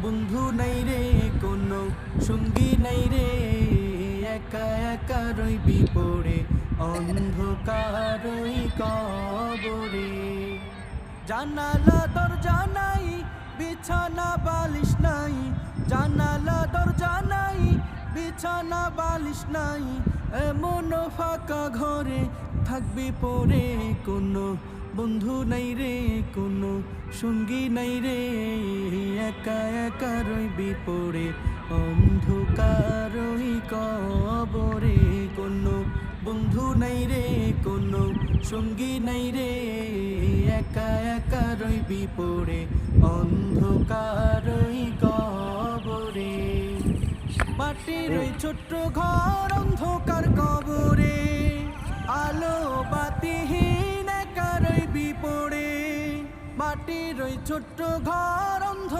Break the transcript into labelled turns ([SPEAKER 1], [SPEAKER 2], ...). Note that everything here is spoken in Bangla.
[SPEAKER 1] বন্ধু নাই রে কোনো সঙ্গী নাই রে, একা একা রইবি পড়ে অন্ধকারই কবরে। জানালা দরজা নাই, বিছানা বালিশ নাই, জানালা দরজা নাই, বিছানা বালিশ নাই, এমন ফাঁকা ঘরে থাকবি পড়ে। কোনো বন্ধু নাই রে কোনো সঙ্গী নাই রে, একা একা রইবি পড়ে অন্ধকারই কবরে। কোনো বন্ধু নাই রে কোনো সঙ্গী নাই রে, একা একা রইবি পড়ে অন্ধকারই কবরে। মাটির ওই ছোট্ট ঘর অন্ধকার কবরে, আলো বাতিহীন একা রইবি পড়ে। মাটির ওই ছোট্ট ঘর অন্ধকার